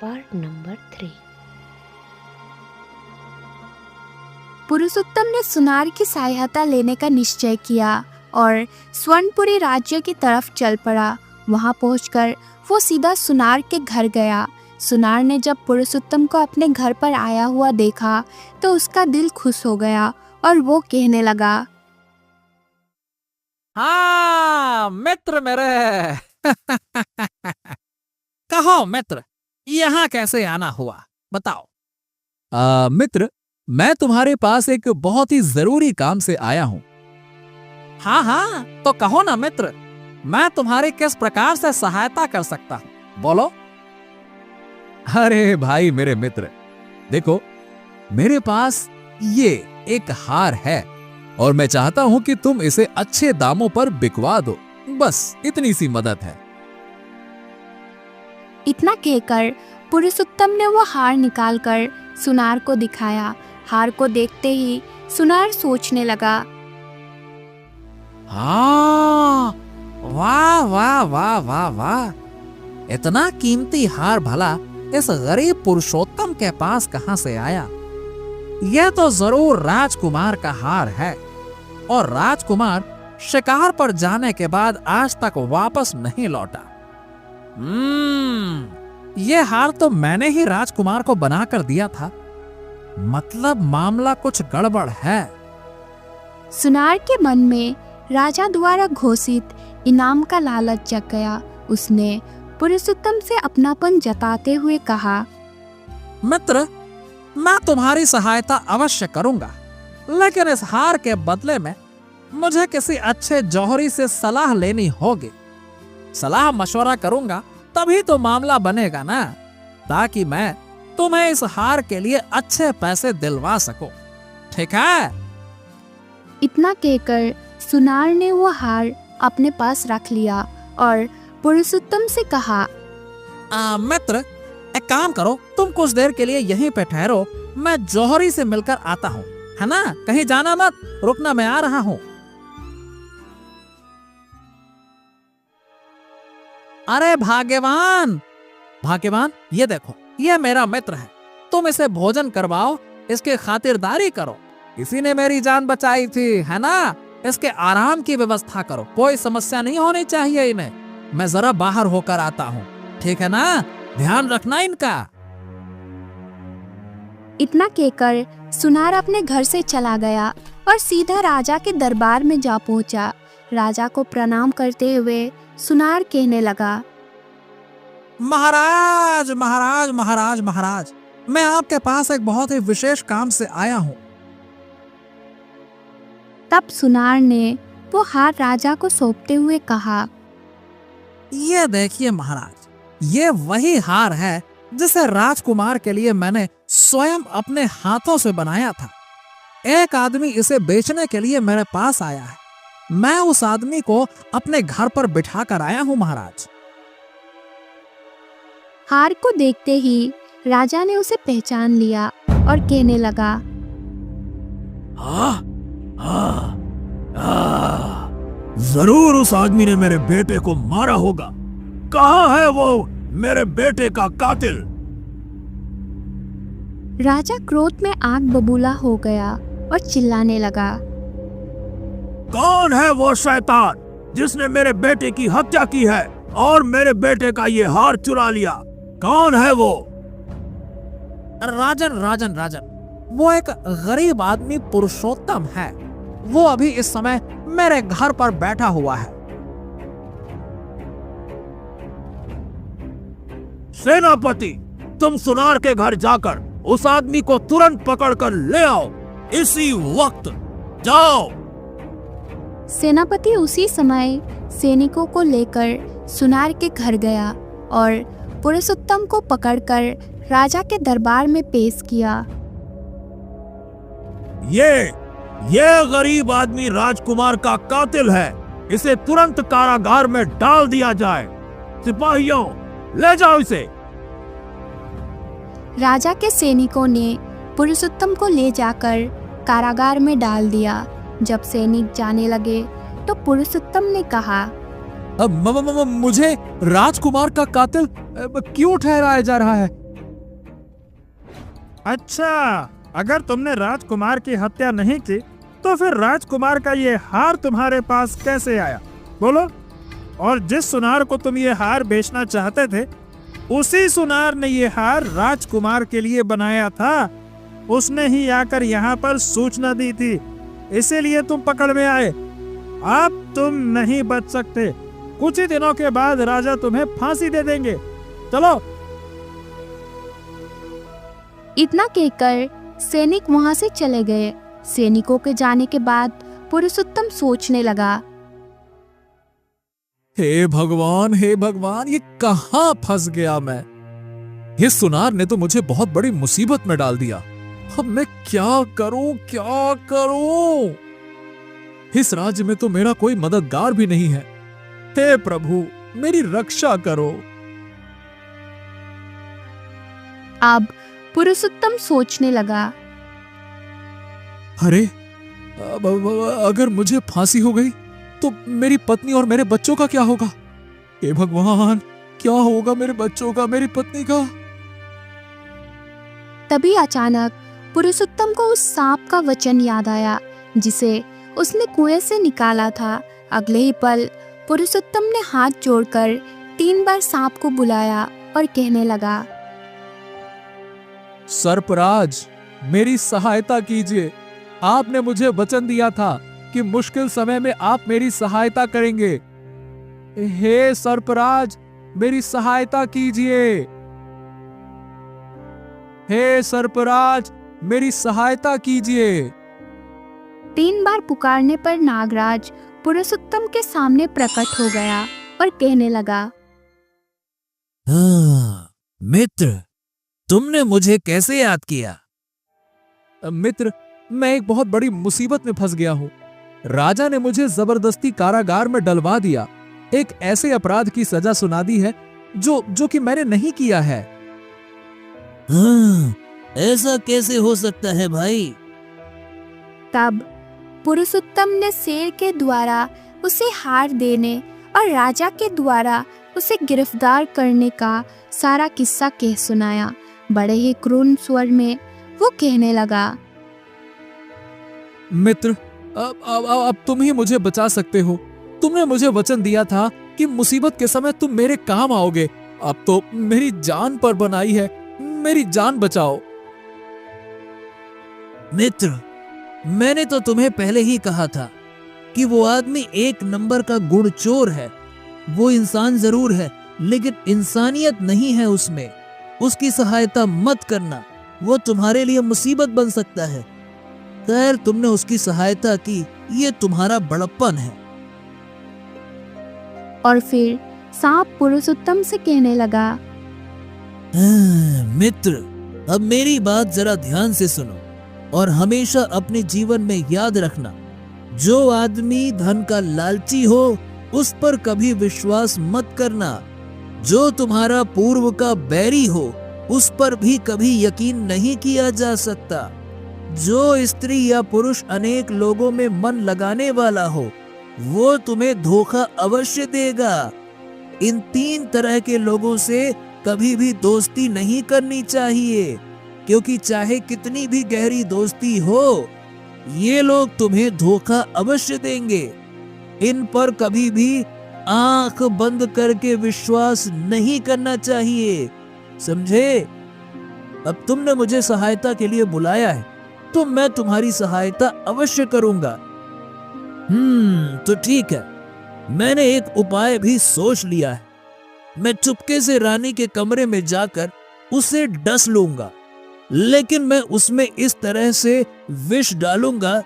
Part number 3। पुरुषोत्तम ने सुनार की सहायता लेने का निश्चय किया और स्वर्णपुरी राज्य की तरफ चल पड़ा। वहां पहुंचकर वो सीधा सुनार के घर गया। सुनार ने जब पुरुषोत्तम को अपने घर पर आया हुआ देखा तो उसका दिल खुश हो गया और वो कहने लगा, हाँ मित्र मेरे कहो मित्र, यहाँ कैसे आना हुआ बताओ। मित्र, मैं तुम्हारे पास एक बहुत ही जरूरी काम से आया हूँ। हाँ तो कहो ना मित्र, मैं तुम्हारी किस प्रकार से सहायता कर सकता हूँ, बोलो। अरे भाई मेरे मित्र, देखो मेरे पास ये एक हार है और मैं चाहता हूं कि तुम इसे अच्छे दामों पर बिकवा दो। बस इतनी सी मदद है। इतना कहकर पुरुषोत्तम ने वो हार निकालकर सुनार को दिखाया। हार को देखते ही सुनार सोचने लगा, हाँ वाह वाह वाह वाह वाह, इतना कीमती हार भला इस गरीब पुरुषोत्तम के पास कहां से आया। यह तो जरूर राजकुमार का हार है और राजकुमार शिकार पर जाने के बाद आज तक वापस नहीं लौटा। यह हार तो मैंने ही राजकुमार को बनाकर दिया था, मतलब मामला कुछ गड़बड़ है। सुनार के मन में राजा द्वारा घोषित इनाम का लालच जग गया। उसने पुरुषोत्तम से अपनापन जताते हुए कहा, मित्र, मैं तुम्हारी सहायता अवश्य करूंगा, लेकिन इस हार के बदले में मुझे किसी अच्छे जौहरी से सलाह लेनी होगी। सलाह मशवरा करूंगा तभी तो मामला बनेगा ना, ताकि मैं तुम्हें इस हार के लिए अच्छे पैसे दिलवा सकूं, ठीक है? इतना कहकर सुनार ने वो हार अपने पास रख लिया और पुरुषोत्तम से कहा, मित्र, एक काम करो, तुम कुछ देर के लिए यहीं पे ठहरो, मैं जौहरी से मिलकर आता हूँ, है ना? कहीं जाना मत, रुकना, मैं आ रहा हूँ। अरे भाग्यवान, भाग्यवान, ये देखो, ये मेरा मित्र है, तुम इसे भोजन करवाओ, इसकी खातिरदारी करो, इसी ने मेरी जान बचाई थी, है ना? इसके आराम की व्यवस्था करो, कोई समस्या नहीं होनी चाहिए इन्हें। मैं जरा बाहर होकर आता हूँ, ठीक है ना? ध्यान रखना इनका। इतना कहकर सुनार अपने घर से चला गया और सीधा राजा के दरबार में जा पहुंचा। राजा को प्रणाम करते हुए सुनार कहने लगा, महाराज महाराज महाराज महाराज, मैं आपके पास एक बहुत ही विशेष काम से आया हूँ। तब सुनार ने वो हार राजा को सौंपते हुए कहा, ये देखिए महाराज, ये वही हार है जिसे राजकुमार के लिए मैंने स्वयं अपने हाथों से बनाया था। एक आदमी इसे बेचने के लिए मेरे पास आया है, मैं उस आदमी को अपने घर पर बिठा कर आया हूँ महाराज। हार को देखते ही राजा ने उसे पहचान लिया और कहने लगा, जरूर उस आदमी ने मेरे बेटे को मारा होगा। कहाँ है वो मेरे बेटे का कातिल? राजा क्रोध में आग बबूला हो गया और चिल्लाने लगा, कौन है वो शैतान जिसने मेरे बेटे की हत्या की है और मेरे बेटे का ये हार चुरा लिया? कौन है वो? राजन राजन राजन, वो एक गरीब आदमी पुरुषोत्तम है, वो अभी इस समय मेरे घर पर बैठा हुआ है। सेनापति, तुम सुनार के घर जाकर उस आदमी को तुरंत पकड़कर ले आओ, इसी वक्त जाओ। सेनापति उसी समय सैनिकों को लेकर सुनार के घर गया और पुरुषोत्तम को पकड़कर राजा के दरबार में पेश किया। ये गरीब आदमी राजकुमार का कातिल है, इसे तुरंत कारागार में डाल दिया जाए। सिपाहियों, ले जाओ इसे। राजा के सैनिकों ने पुरुषोत्तम को ले जाकर कारागार में डाल दिया। जब सैनिक जाने लगे तो पुरुषोत्तम ने कहा, अब मुझे राजकुमार का कातिल क्यों ठहराया जा रहा है? अच्छा, अगर तुमने राजकुमार की हत्या नहीं की तो फिर राजकुमार का ये हार तुम्हारे पास कैसे आया, बोलो? और जिस सुनार को तुम ये हार बेचना चाहते थे, उसी सुनार ने ये हार राजकुमार के लिए बनाया था। उसने ही आकर यहाँ पर सूचना दी थी, इसीलिए तुम पकड़ में आए। अब तुम नहीं बच सकते। कुछ ही दिनों के बाद राजा तुम्हें फांसी दे देंगे। चलो। इतना कहकर सैनिक वहां से चले गए। सैनिकों के जाने के बाद पुरुषोत्तम सोचने लगा, हे भगवान, हे भगवान, ये कहां फंस गया मैं। इस सुनार ने तो मुझे बहुत बड़ी मुसीबत में डाल दिया। अब मैं क्या करूं, क्या करूं? इस राज्य में तो मेरा कोई मददगार भी नहीं है। हे प्रभु, मेरी रक्षा करो। अब पुरुषोत्तम सोचने लगा, अरे, अगर मुझे फांसी हो गई तो मेरी पत्नी और मेरे बच्चों का क्या होगा? हे भगवान, क्या होगा मेरे बच्चों का, मेरी पत्नी का? तभी अचानक पुरुषोत्तम को उस सांप का वचन याद आया जिसे उसने कुएं से निकाला था। अगले ही पल पुरुषोत्तम ने हाथ जोड़कर 3 बार सांप को बुलाया और कहने लगा, सर्पराज, मेरी सहायता कीजिए। आपने मुझे वचन दिया था कि मुश्किल समय में आप मेरी सहायता करेंगे। हे सर्पराज, मेरी सहायता कीजिए। हे सर्पराज, मेरी सहायता कीजिए। 3 बार पुकारने पर नागराज पुरुषोत्तम के सामने प्रकट हो गया और कहने लगा, हाँ, मित्र, तुमने मुझे कैसे याद किया? मित्र, मैं एक बहुत बड़ी मुसीबत में फंस गया हूँ। राजा ने मुझे जबरदस्ती कारागार में डलवा दिया। एक ऐसे अपराध की सजा सुना दी है जो कि मैंने नहीं किया है। हाँ, ऐसा कैसे हो सकता है भाई? तब पुरुषोत्तम ने शेर के द्वारा उसे हार देने और राजा के द्वारा उसे गिरफ्तार करने का सारा किस्सा कह सुनाया। बड़े ही क्रूर स्वर में वो कहने लगा, मित्र, अब तुम ही मुझे बचा सकते हो। तुमने मुझे वचन दिया था कि मुसीबत के समय तुम मेरे काम आओगे। अब तो मेरी जान पर बनाई है, मेरी जान बचाओ। मित्र, मैंने तो तुम्हें पहले ही कहा था कि वो आदमी 1 नंबर का गुड़ चोर है। वो इंसान जरूर है, लेकिन इंसानियत नहीं है उसमें। उसकी सहायता मत करना, वो तुम्हारे लिए मुसीबत बन सकता है। खैर, तुमने उसकी सहायता की, ये तुम्हारा बड़प्पन है। और फिर सांप पुरुषोत्तम से कहने लगा, मित्र, अब मेरी बात जरा ध्यान से सुनो और हमेशा अपने जीवन में याद रखना, जो आदमी धन का लालची हो उस पर कभी विश्वास मत करना। जो तुम्हारा पूर्व का बैरी हो उस पर भी कभी यकीन नहीं किया जा सकता। जो स्त्री या पुरुष अनेक लोगों में मन लगाने वाला हो वो तुम्हें धोखा अवश्य देगा। इन 3 तरह के लोगों से कभी भी दोस्ती नहीं करनी चाहिए, क्योंकि चाहे कितनी भी गहरी दोस्ती हो, ये लोग तुम्हें धोखा अवश्य देंगे। इन पर कभी भी आंख बंद करके विश्वास नहीं करना चाहिए, समझे? अब तुमने मुझे सहायता के लिए बुलाया है तो मैं तुम्हारी सहायता अवश्य करूंगा। तो ठीक है, मैंने एक उपाय भी सोच लिया है। मैं चुपके से रानी के कमरे में जाकर उसे डस लूंगा, लेकिन मैं उसमें इस तरह से विष डालूंगा